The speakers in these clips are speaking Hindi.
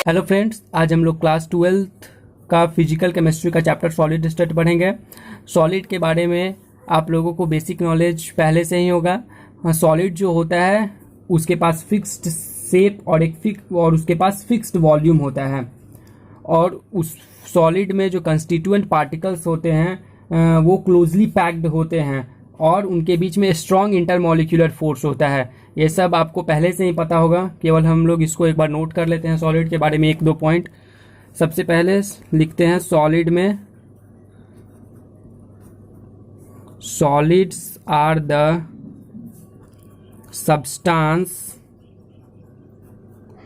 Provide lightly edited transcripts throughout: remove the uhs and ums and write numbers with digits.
हेलो फ्रेंड्स, आज हम लोग क्लास 12th का फिजिकल केमिस्ट्री का चैप्टर सॉलिड स्टेट पढ़ेंगे। सॉलिड के बारे में आप लोगों को बेसिक नॉलेज पहले से ही होगा। सॉलिड जो होता है उसके पास फिक्स्ड शेप और उसके पास फिक्स्ड वॉल्यूम होता है, और उस सॉलिड में जो कंस्टिट्यूएंट पार्टिकल्स होते हैं वो क्लोजली पैक्ड होते हैं और उनके बीच में स्ट्रॉन्ग इंटरमॉलिक्यूलर फोर्स होता है। ये सब आपको पहले से ही पता होगा, केवल हम लोग इसको एक बार नोट कर लेते हैं। सॉलिड के बारे में एक दो पॉइंट सबसे पहले लिखते हैं। सॉलिड में solids are the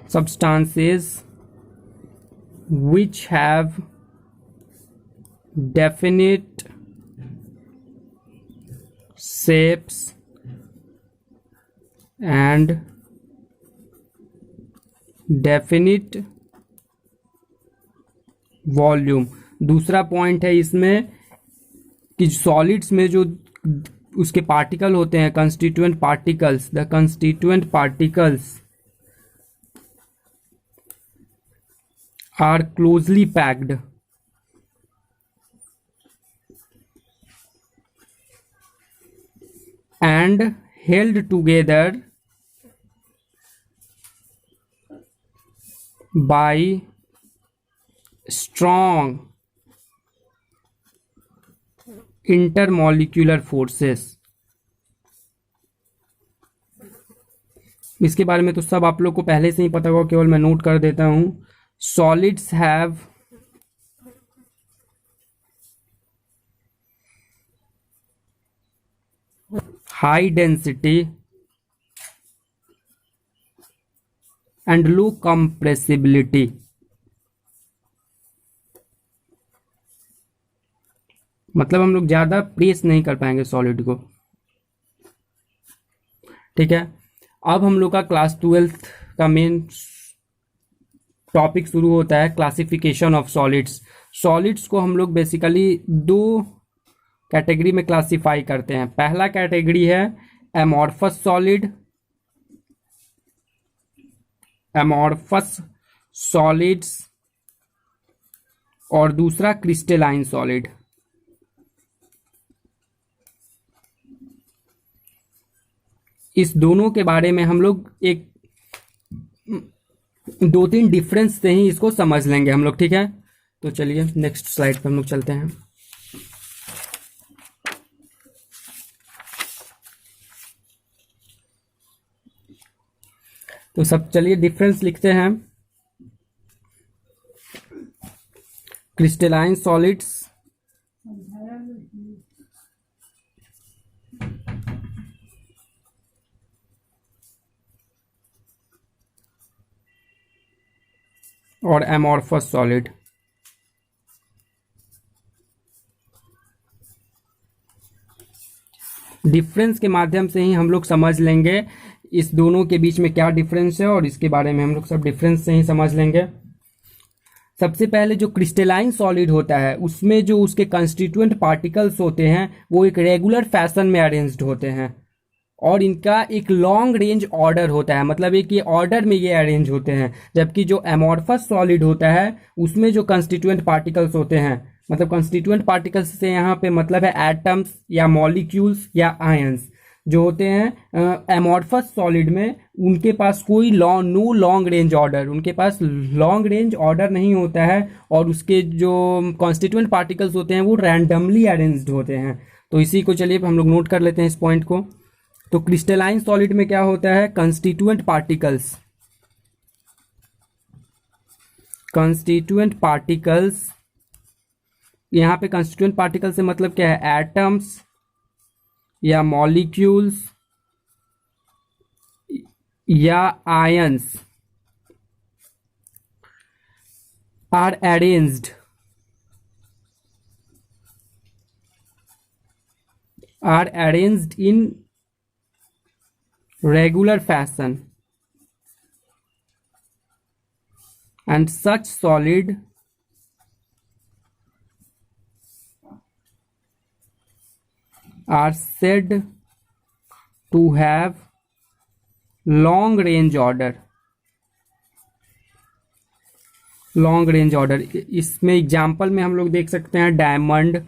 substances which have definite shapes and definite volume. दूसरा पॉइंट है इसमें कि सॉलिड्स में जो उसके पार्टिकल होते हैं, constituent particles, the constituent particles are closely packed and held together by strong intermolecular forces। इसके बारे में तो सब आप लोग को पहले से ही पता होगा, केवल मैं नोट कर देता हूं। Solids have high density and low compressibility। मतलब हम लोग ज़्यादा प्रेस नहीं कर पाएंगे सॉलिड को। ठीक है, अब हम लोग का क्लास 12th का मेन टॉपिक शुरू होता है, क्लासिफिकेशन ऑफ सॉलिड्स। सॉलिड्स को हम लोग बेसिकली दो कैटेगरी में क्लासिफाई करते हैं। पहला कैटेगरी है एमॉर्फस सॉलिड्स और दूसरा क्रिस्टलाइन सॉलिड। इस दोनों के बारे में हम लोग एक दो तीन डिफरेंस से ही इसको समझ लेंगे हम लोग। ठीक है, तो चलिए नेक्स्ट स्लाइड पे हम लोग चलते हैं। तो सब चलिए डिफरेंस लिखते हैं। क्रिस्टलाइन सॉलिड्स और एमॉर्फस सॉलिड। डिफरेंस के माध्यम से ही हम लोग समझ लेंगे इस दोनों के बीच में क्या डिफरेंस है, और इसके बारे में हम लोग सब डिफरेंस से ही समझ लेंगे। सबसे पहले जो क्रिस्टलाइन सॉलिड होता है उसमें जो उसके कंस्टिट्यूएंट पार्टिकल्स होते हैं वो एक रेगुलर फैशन में अरेंज्ड होते हैं और इनका एक लॉन्ग रेंज ऑर्डर होता है, मतलब एक ये ऑर्डर में ये अरेंज होते हैं। जबकि जो एमॉर्फस सॉलिड होता है उसमें जो कंस्टिट्यूएंट पार्टिकल्स होते हैं, मतलब कंस्टिट्यूएंट पार्टिकल्स से यहाँ पे मतलब है एटम्स या मॉलिक्यूल्स या आयंस जो होते हैं एमॉर्फस सॉलिड में, उनके पास कोई नो लॉन्ग रेंज ऑर्डर, उनके पास लॉन्ग रेंज ऑर्डर नहीं होता है और उसके जो कॉन्स्टिट्यूएंट पार्टिकल्स होते हैं वो रैंडमली अरेंज्ड होते हैं। तो इसी को चलिए हम लोग नोट कर लेते हैं इस पॉइंट को। तो क्रिस्टलाइन सॉलिड में क्या होता है, कंस्टिट्यूएंट पार्टिकल्स, यहाँ पे कंस्टिट्यूएंट पार्टिकल से मतलब क्या है, एटम्स या मॉलिक्यूल्स या ions are arranged in regular fashion, and such solid are said to have long range order long range order, इसमें एग्जाम्पल में हम लोग देख सकते हैं डायमंड।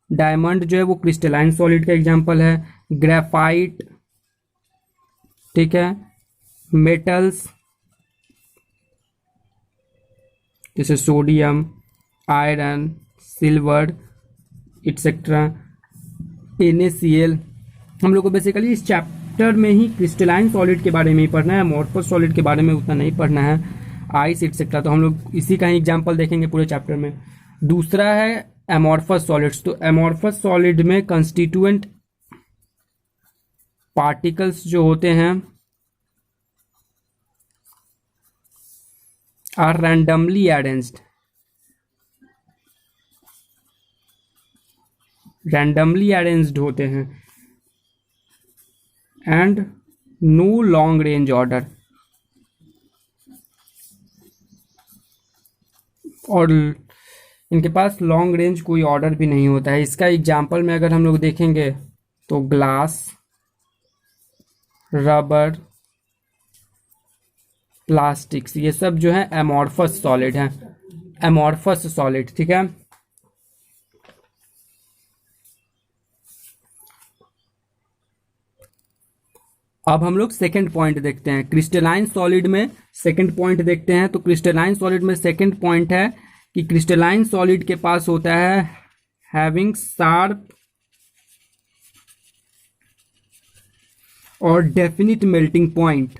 डायमंड जो है वो क्रिस्टलाइन सॉलिड का एग्जाम्पल है। ग्रेफाइट, ठीक है। मेटल्स जैसे sodium, iron, silver etcetera. NaCl। हम लोग को बेसिकली इस चैप्टर में ही क्रिस्टलाइन सॉलिड के बारे में ही पढ़ना है, अमॉर्फस सॉलिड के बारे में उतना नहीं पढ़ना है, आइस एक्सेट्रा। तो हम लोग इसी का ही एग्जाम्पल देखेंगे पूरे चैप्टर में। दूसरा है अमॉर्फस सॉलिड्स। तो अमॉर्फस सॉलिड में कंस्टिट्यूएंट पार्टिकल्स जो होते हैं are randomly arranged. Randomly arranged होते हैं and no long range order. और इनके पास लॉन्ग रेंज कोई ऑर्डर भी नहीं होता है। इसका एग्जाम्पल में अगर हम लोग देखेंगे तो ग्लास, रबर, प्लास्टिक्स, ये सब जो है अमॉर्फस सॉलिड है। अमॉर्फस सॉलिड, ठीक है। अब हम लोग सेकंड पॉइंट देखते हैं क्रिस्टलाइन सॉलिड में। सेकंड पॉइंट देखते हैं तो क्रिस्टलाइन सॉलिड में सेकंड पॉइंट है कि क्रिस्टलाइन सॉलिड के पास होता है हैविंग शार्प और डेफिनिट मेल्टिंग पॉइंट।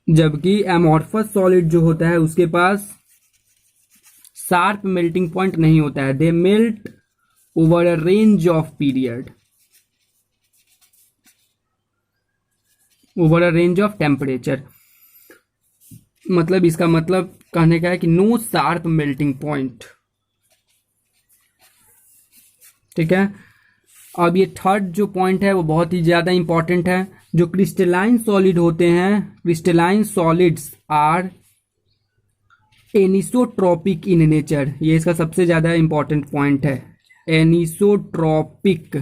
जबकि अमॉर्फस सॉलिड जो होता है उसके पास शार्प मेल्टिंग पॉइंट नहीं होता है। They melt over a range of period, over a range of temperature. मतलब इसका मतलब कहने का है कि नो शार्प मेल्टिंग पॉइंट, ठीक है। अब ये थर्ड जो पॉइंट है वो बहुत ही ज्यादा इंपॉर्टेंट है। जो क्रिस्टलाइन सॉलिड होते हैं, crystalline solids are anisotropic in nature. ये इसका सबसे ज्यादा इंपॉर्टेंट पॉइंट है, एनिसोट्रॉपिक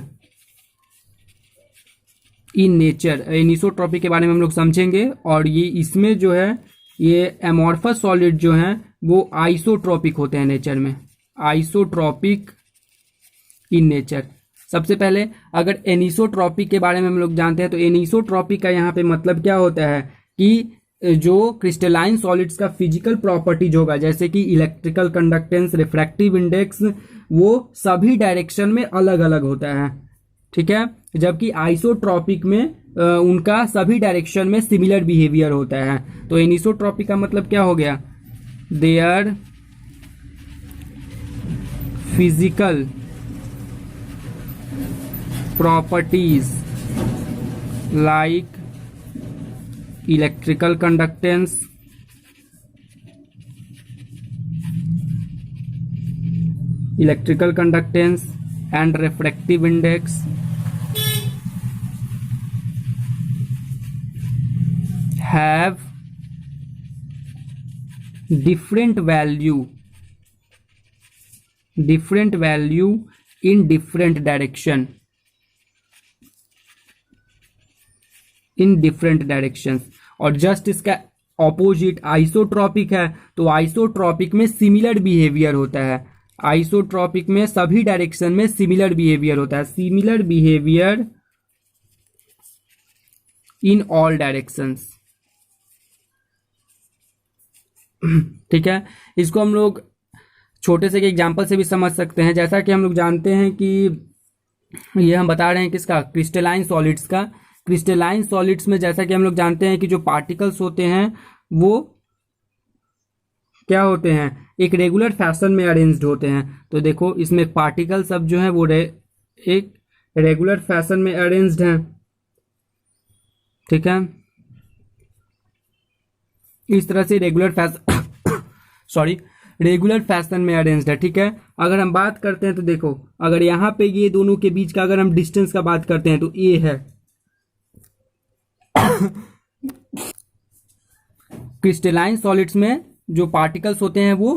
इन नेचर। एनिसोट्रॉपिक के बारे में हम लोग समझेंगे। और ये इसमें जो है ये अमॉर्फस सॉलिड जो हैं वो आइसोट्रॉपिक होते हैं नेचर में, आइसोट्रॉपिक इन नेचर। सबसे पहले अगर एनिसोट्रॉपिक के बारे में हम लोग जानते हैं तो एनिसोट्रॉपिक का यहाँ पे मतलब क्या होता है कि जो क्रिस्टलाइन सॉलिड्स का फिजिकल प्रॉपर्टीज होगा, जैसे कि इलेक्ट्रिकल कंडक्टेंस, रिफ्रैक्टिव इंडेक्स, वो सभी डायरेक्शन में अलग अलग होता है, ठीक है। जबकि आइसोट्रॉपिक में उनका सभी डायरेक्शन में सिमिलर बिहेवियर होता है। तो एनिसोट्रॉपिक का मतलब क्या हो गया, their physical properties like electrical conductance, and refractive index have different value in different direction, in different directions. और जस्ट इसका ऑपोजिट आइसोट्रॉपिक है, तो आइसोट्रॉपिक में सिमिलर बिहेवियर होता है। आइसोट्रॉपिक में सभी डायरेक्शन में सिमिलर बिहेवियर होता है, similar behaviour in all directions, ठीक है। इसको हम लोग छोटे से एग्जांपल से भी समझ सकते हैं। जैसा कि हम लोग जानते हैं कि ये हम बता रहे हैं किसका, क्रिस्टलाइन सॉलिड्स का। क्रिस्टलाइन सॉलिड्स में जैसा कि हम लोग जानते हैं कि जो पार्टिकल्स होते हैं वो क्या होते हैं, एक रेगुलर फैशन में अरेंज्ड होते हैं। तो देखो इसमें पार्टिकल सब जो है वो एक रेगुलर फैशन में अरेंज्ड हैं, ठीक है। इस तरह से रेगुलर फैशन में अरेंज्ड है, ठीक है। अगर हम बात करते हैं तो देखो, अगर यहाँ पे ये दोनों के बीच का अगर हम डिस्टेंस का बात करते हैं तो ए है। क्रिस्टलाइन सॉलिड्स में जो पार्टिकल्स होते हैं वो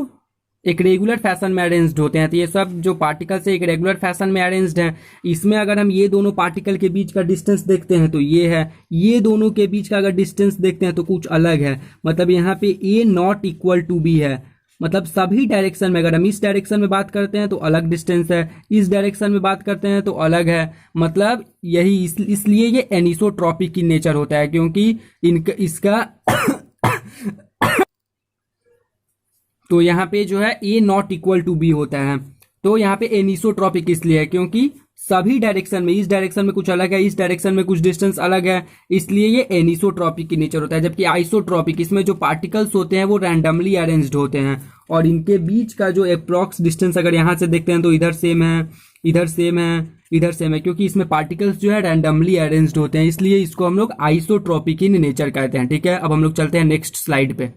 एक रेगुलर फैशन में अरेंज्ड होते हैं। तो ये सब जो पार्टिकल्स है एक रेगुलर फैशन में अरेंज्ड हैं। इसमें अगर हम ये दोनों पार्टिकल के बीच का डिस्टेंस देखते हैं तो ये है, ये दोनों के बीच का अगर डिस्टेंस देखते हैं तो कुछ अलग है। मतलब यहाँ पे ए नॉट इक्वल टू बी है। मतलब सभी डायरेक्शन में, अगर हम इस डायरेक्शन में बात करते हैं तो अलग डिस्टेंस है, इस डायरेक्शन में बात करते हैं तो अलग है। मतलब यही इसलिए ये एनिसोट्रॉपिक की नेचर होता है, क्योंकि इनका इसका तो यहाँ पे जो है ए नॉट इक्वल टू बी होता है। तो यहाँ पे एनिसोट्रॉपिक इसलिए है क्योंकि सभी डायरेक्शन में, इस डायरेक्शन में कुछ अलग है, इस डायरेक्शन में कुछ डिस्टेंस अलग है, इसलिए ये एनिसोट्रॉपिक की नेचर होता है। जबकि आइसोट्रॉपिक, इसमें जो पार्टिकल्स होते हैं वो रैंडमली अरेंज्ड होते हैं और इनके बीच का जो अप्रॉक्स डिस्टेंस अगर यहाँ से देखते हैं तो इधर सेम है, इधर सेम है, इधर सेम है, क्योंकि इसमें पार्टिकल्स जो है रैंडमली अरेंज्ड होते हैं, इसलिए इसको हम लोग आइसोट्रॉपिक इन नेचर कहते हैं। ठीक है, अब हम लोग चलते हैं नेक्स्ट स्लाइड पे।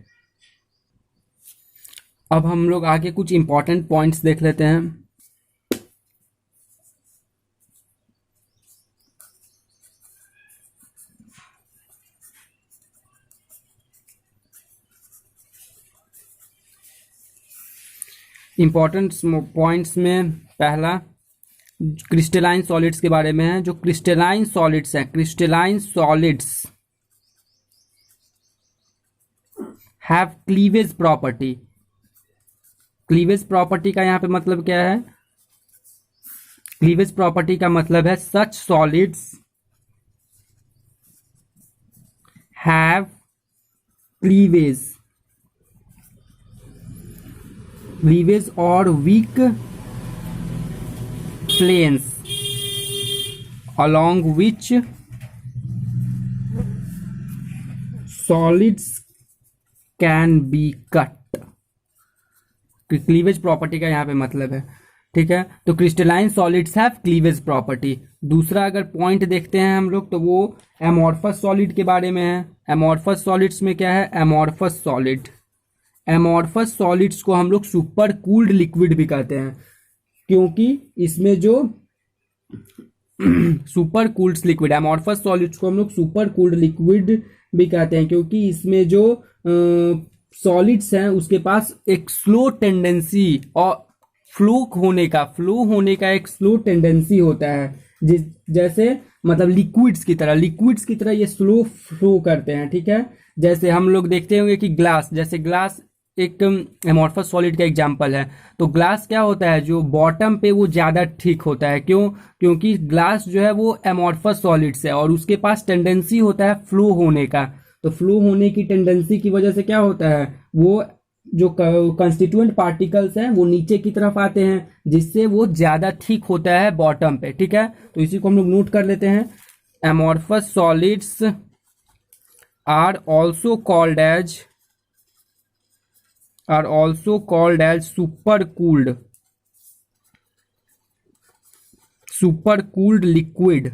अब हम लोग आगे कुछ इंपॉर्टेंट पॉइंट्स देख लेते हैं। इंपॉर्टेंट पॉइंट्स में पहला क्रिस्टलाइन सॉलिड्स के बारे में है। जो क्रिस्टलाइन सॉलिड्स हैं, crystalline solids have cleavage property. Cleavage property का यहाँ पे मतलब क्या है? क्लीवेज प्रॉपर्टी का मतलब है such solids have cleavage, cleavage और weak planes along which solids can be cut। Cleavage property का यहाँ पे मतलब है। ठीक है, तो crystalline solids have cleavage property. दूसरा अगर पॉइंट देखते हैं हम लोग तो वो एमॉर्फस सॉलिड के बारे में है। एमॉर्फस सॉलिड्स में क्या है? एमॉर्फस सॉलिड, एमॉर्फस सॉलिड्स को हम लोग सुपर कूल्ड लिक्विड भी कहते हैं, क्योंकि इसमें जो super cooled liquid, amorphous solids को हम लोग सुपर कूल्ड लिक्विड भी कहते हैं, क्योंकि इसमें जो सॉलिड्स हैं उसके पास एक स्लो टेंडेंसी और फ्लो होने का एक स्लो टेंडेंसी होता है। जैसे मतलब लिक्विड्स की तरह ये स्लो फ्लो करते हैं। ठीक है, जैसे हम लोग देखते होंगे कि ग्लास, जैसे ग्लास एक एमॉर्फस सॉलिड का एग्जांपल है। तो ग्लास क्या होता है, जो बॉटम पे वो ज़्यादा ठीक होता है। क्यों? क्योंकि ग्लास जो है वो एमॉर्फस सॉलिड है और उसके पास टेंडेंसी होता है फ्लो होने का। तो फ्लो होने की टेंडेंसी की वजह से क्या होता है, वो जो कंस्टिट्यूएंट पार्टिकल्स हैं वो नीचे की तरफ आते हैं, जिससे वो ज़्यादा ठीक होता है बॉटम पे। ठीक है, तो इसी को हम लोग नोट कर लेते हैं। Amorphous solids are also called as super cooled liquid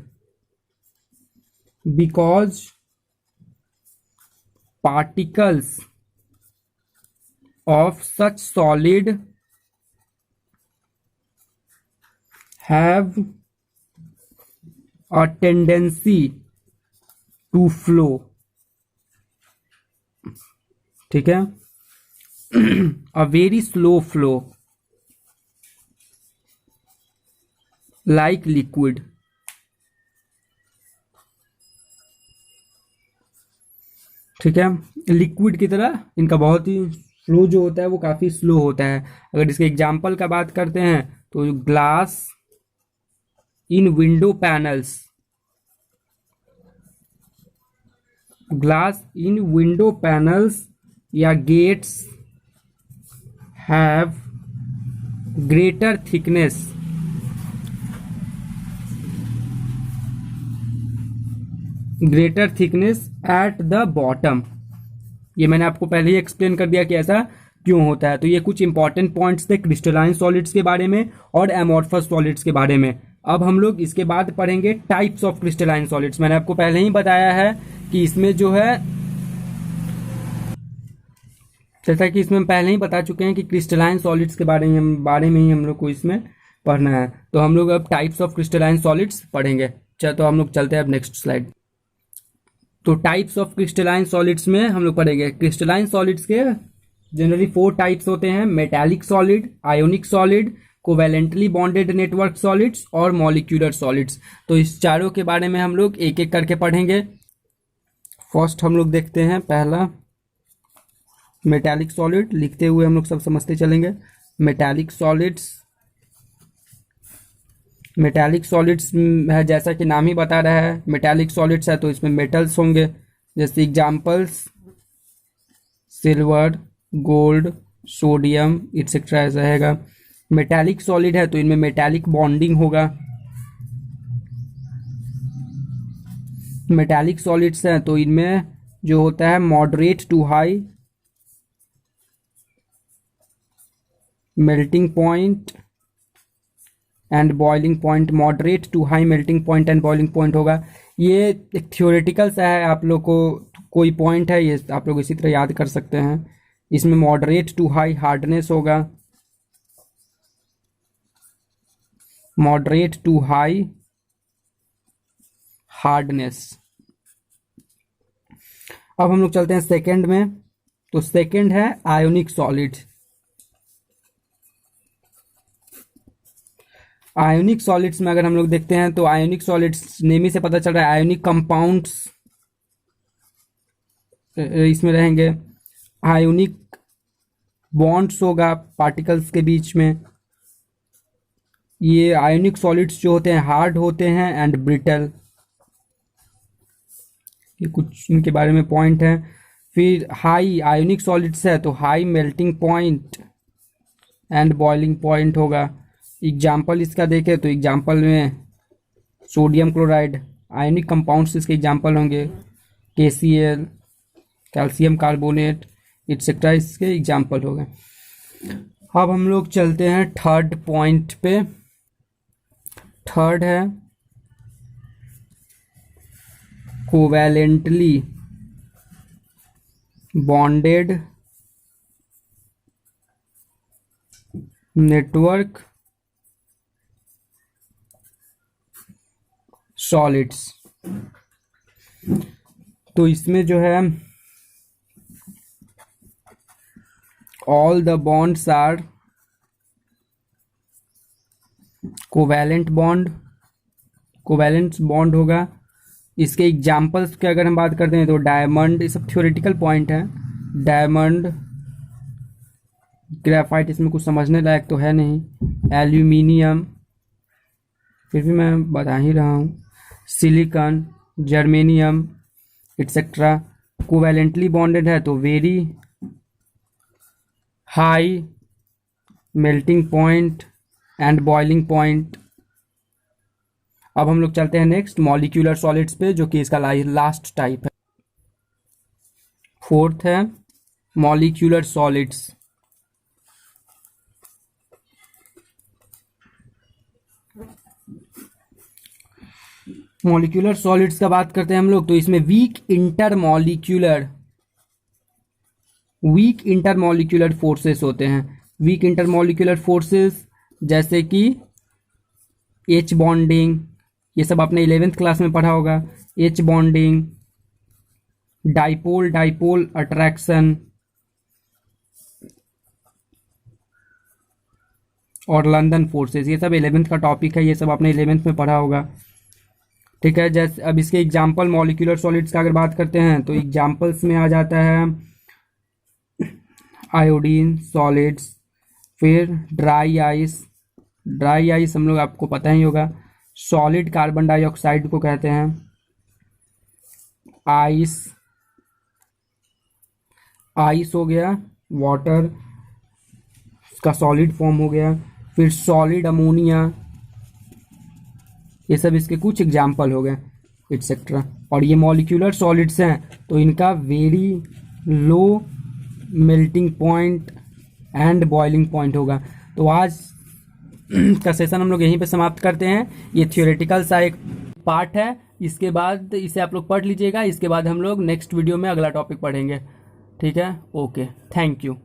because particles of such solid have a tendency to flow। ठीक है, a very slow flow like liquid। ठीक है, लिक्विड की तरह इनका बहुत ही फ्लो जो होता है वो काफ़ी स्लो होता है। अगर इसके एग्जाम्पल का बात करते हैं तो ग्लास इन विंडो पैनल्स या gates have greater thickness at the bottom. ये मैंने आपको पहले ही एक्सप्लेन कर दिया कि ऐसा क्यों होता है। तो ये कुछ इंपॉर्टेंट पॉइंट्स थे क्रिस्टलाइन सॉलिड्स के बारे में और एमॉर्फस सॉलिड्स के बारे में। अब हम लोग इसके बाद पढ़ेंगे टाइप्स ऑफ क्रिस्टलाइन सॉलिड्स। मैंने आपको पहले ही बताया है कि इसमें जो है, जैसा कि इसमें हम पहले ही बता चुके हैं कि क्रिस्टलाइन सॉलिड्स के बारे में ही हम लोग को इसमें पढ़ना है। तो हम लोग अब टाइप्स ऑफ क्रिस्टलाइन सॉलिड्स पढ़ेंगे। तो हम लोग चलते हैं अब नेक्स्ट स्लाइड। तो टाइप्स ऑफ क्रिस्टलाइन सॉलिड्स में हम लोग पढ़ेंगे क्रिस्टलाइन सॉलिड्स के जनरली 4 टाइप्स होते हैं, metallic solid, ionic solid, covalently bonded network solids और मॉलिक्यूलर सॉलिड्स। तो इस चारों के बारे में हम लोग एक एक करके पढ़ेंगे। फर्स्ट हम लोग देखते हैं पहला मेटालिक सॉलिड, लिखते हुए हम लोग सब समझते चलेंगे। मेटालिक सॉलिड्स, मेटालिक सॉलिड्स है जैसा कि नाम ही बता रहा है, मेटालिक सॉलिड्स है तो इसमें मेटल्स होंगे, जैसे examples silver, gold, sodium etcetera ऐसा रहेगा। मेटालिक सॉलिड है तो इनमें मेटालिक बॉन्डिंग होगा। मेटालिक सॉलिड्स हैं तो इनमें जो होता है moderate to high melting point and boiling point, moderate to high melting point and boiling point होगा। ये एक थ्योरेटिकल सा है, आप लोग को कोई पॉइंट है ये आप लोग इसी तरह याद कर सकते हैं। इसमें मॉडरेट टू हाई हार्डनेस होगा, मॉडरेट टू हाई हार्डनेस। अब हम लोग चलते हैं सेकंड में, तो सेकंड है आयोनिक सॉलिड। आयोनिक सॉलिड्स में अगर हम लोग देखते हैं तो आयोनिक सॉलिड्स नेम ही से पता चल रहा है आयोनिक कंपाउंड्स इसमें रहेंगे। आयोनिक बॉन्ड्स होगा पार्टिकल्स के बीच में। ये आयोनिक सॉलिड्स जो होते हैं हार्ड होते हैं एंड ब्रिटल, ये कुछ इनके बारे में पॉइंट है। फिर हाई आयोनिक सॉलिड्स है तो high melting point and boiling point होगा। एग्जाम्पल इसका देखें तो एग्जाम्पल में सोडियम क्लोराइड, आयोनिक कंपाउंड्स इसके एग्जाम्पल होंगे, KCl, कैल्शियम कार्बोनेट एक्सेट्रा इसके एग्जाम्पल हो गए। अब हम लोग चलते हैं थर्ड पॉइंट पे। थर्ड है कोवैलेंटली बॉन्डेड नेटवर्क सॉलिड्स। तो इसमें जो है all the bonds are covalent bond, covalent bond होगा। इसके एग्जाम्पल्स की अगर हम बात करते हैं तो डायमंड, ये सब थ्योरेटिकल पॉइंट है। डायमंड, ग्रेफाइट इसमें कुछ समझने लायक तो है नहीं, एल्यूमिनियम फिर भी मैं बता ही रहा हूँ, silicon, germanium etcetera. Covalently bonded है तो very high melting point and boiling point. अब हम लोग चलते हैं नेक्स्ट मॉलिक्यूलर सॉलिड्स पे, जो कि इसका लास्ट टाइप है। फोर्थ है मॉलिक्यूलर सॉलिड्स। मॉलिक्यूलर सॉलिड्स का बात करते हैं हम लोग तो इसमें वीक इंटरमॉलिक्यूलर फोर्सेस होते हैं। वीक इंटरमॉलिक्यूलर फोर्सेस जैसे कि H बॉन्डिंग, ये सब आपने 11th क्लास में पढ़ा होगा। H बॉन्डिंग, डाइपोल अट्रैक्शन और लंदन फोर्सेस, ये सब 11th का टॉपिक है, ये सब आपने 11th में पढ़ा होगा। ठीक है, जैसे अब इसके एग्जाम्पल मॉलिक्यूलर सॉलिड्स का अगर बात करते हैं तो एग्जाम्पल्स में आ जाता है आयोडीन सॉलिड्स, फिर ड्राई आइस हम लोग आपको पता ही होगा, सॉलिड कार्बन डाइऑक्साइड को कहते हैं। आइस हो गया, वाटर का सॉलिड फॉर्म हो गया। फिर सॉलिड अमोनिया, ये सब इसके कुछ एग्जाम्पल हो गए एक्सेट्रा। और ये मॉलिक्यूलर सॉलिड्स हैं तो इनका very low melting point and boiling point होगा। तो आज का सेशन हम लोग यहीं पे समाप्त करते हैं। ये थियोरेटिकल सा एक पार्ट है, इसके बाद इसे आप लोग पढ़ लीजिएगा। इसके बाद हम लोग नेक्स्ट वीडियो में अगला टॉपिक पढ़ेंगे। ठीक है, ओके, थैंक यू।